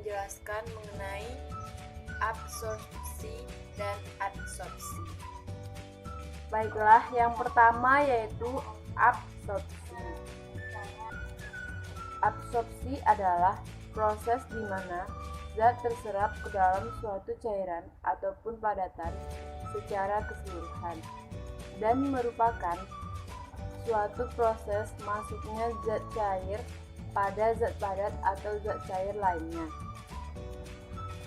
menjelaskan mengenai absorpsi dan adsorpsi. Baiklah, yang pertama yaitu absorpsi. Absorpsi adalah proses di mana zat terserap ke dalam suatu cairan ataupun padatan secara keseluruhan dan merupakan suatu proses masuknya zat cair pada zat padat atau zat cair lainnya.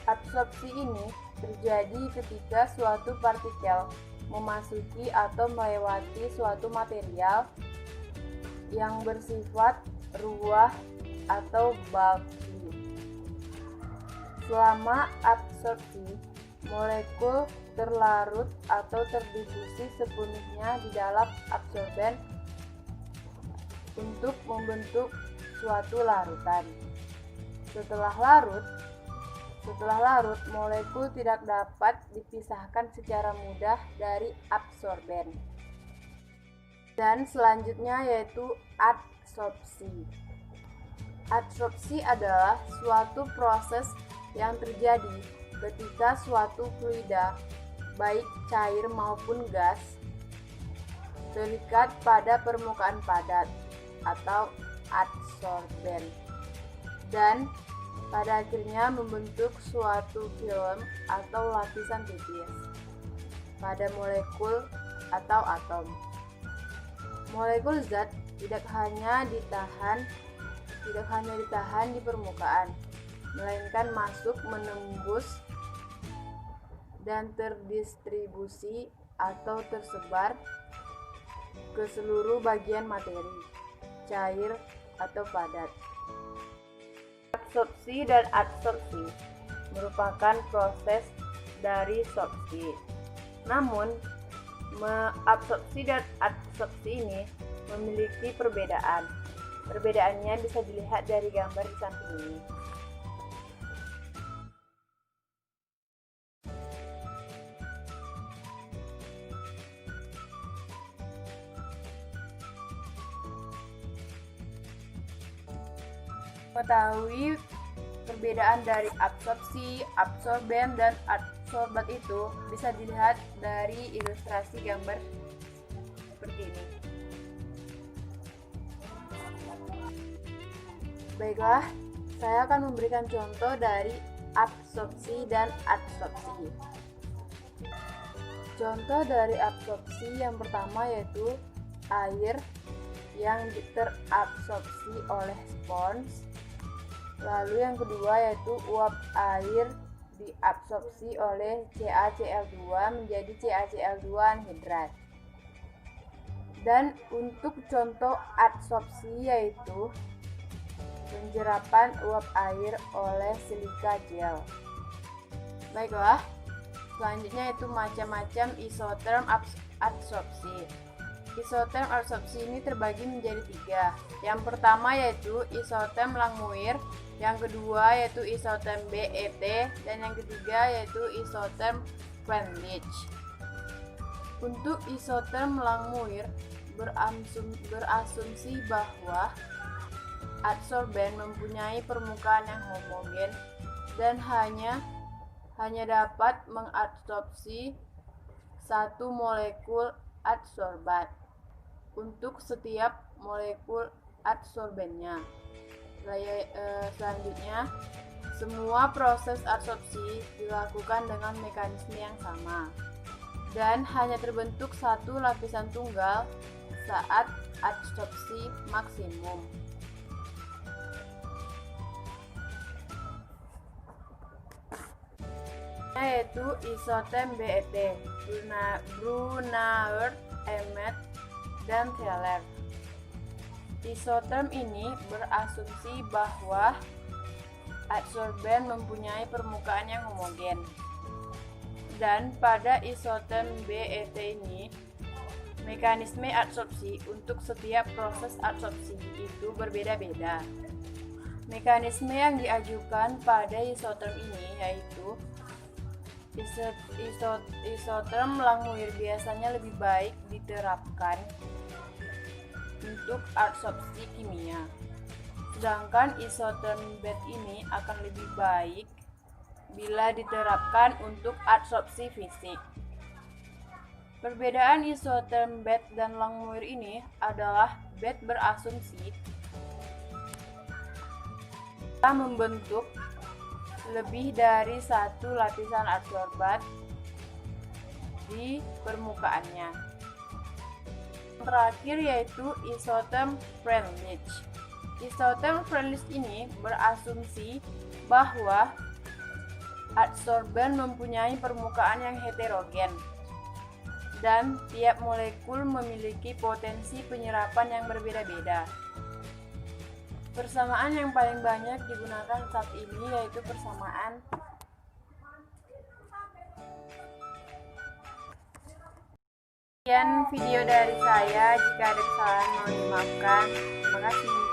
Absorpsi ini terjadi ketika suatu partikel memasuki atau melewati suatu material yang bersifat ruah atau bulky. Selama absorpsi, molekul terlarut atau terdifusi sepenuhnya di dalam absorben untuk membentuk suatu larutan. Setelah larut, molekul tidak dapat dipisahkan secara mudah dari absorben. Dan selanjutnya yaitu adsorpsi. Adsorpsi adalah suatu proses yang terjadi ketika suatu fluida, baik cair maupun gas, terikat pada permukaan padat atau adsorben dan pada akhirnya membentuk suatu film atau lapisan tipis pada molekul atau atom. Molekul zat tidak hanya ditahan di permukaan, melainkan masuk, menembus, dan terdistribusi atau tersebar ke seluruh bagian materi, cair atau padat. Absorpsi dan adsorpsi merupakan proses dari sorpsi. Namun, absorpsi dan adsorpsi ini memiliki perbedaan. Perbedaannya bisa dilihat dari gambar di samping ini. Mengetahui perbedaan dari absorpsi, absorben, dan adsorbat itu bisa dilihat dari ilustrasi gambar seperti ini. Baiklah, saya akan memberikan contoh dari absorpsi dan adsorpsi. Contoh dari absorpsi yang pertama yaitu air yang terabsorpsi oleh spons. Lalu yang kedua yaitu uap air diabsorpsi oleh CaCl2 menjadi CaCl2 anhidrat. Dan untuk contoh adsorpsi yaitu penyerapan uap air oleh silika gel. Baiklah, selanjutnya itu macam-macam isoterm adsorpsi. Isoterm adsorpsi ini terbagi menjadi 3. Yang pertama yaitu isoterm Langmuir, yang kedua yaitu isoterm BET, dan yang ketiga yaitu isoterm Cranbridge. Untuk isoterm Langmuir berasumsi bahwa adsorben mempunyai permukaan yang homogen dan hanya dapat mengadsorpsi satu molekul adsorbat untuk setiap molekul adsorbennya. Selanjutnya, semua proses adsorpsi dilakukan dengan mekanisme yang sama dan hanya terbentuk satu lapisan tunggal saat adsorpsi maksimum. Yaitu isoterm BET, Brunauer, Emmet, dan Teller. Isoterm ini berasumsi bahwa adsorben mempunyai permukaan yang homogen. Dan pada isoterm BET ini, mekanisme adsorpsi untuk setiap proses adsorpsi itu berbeda-beda. Mekanisme yang diajukan pada isoterm ini yaitu isoterm Langmuir biasanya lebih baik diterapkan untuk adsorpsi kimia, Sedangkan isoterm bed ini akan lebih baik bila diterapkan untuk adsorpsi fisik. Perbedaan isoterm bed dan Langmuir ini adalah bed berasumsi telah membentuk lebih dari satu lapisan adsorbat di permukaannya. Yang terakhir yaitu isotherm Freundlich. Isotherm Freundlich ini berasumsi bahwa adsorben mempunyai permukaan yang heterogen dan tiap molekul memiliki potensi penyerapan yang berbeda-beda. Persamaan yang paling banyak digunakan saat ini yaitu persamaan Sekian video dari saya, jika ada kesalahan mohon dimaafkan. Terima kasih.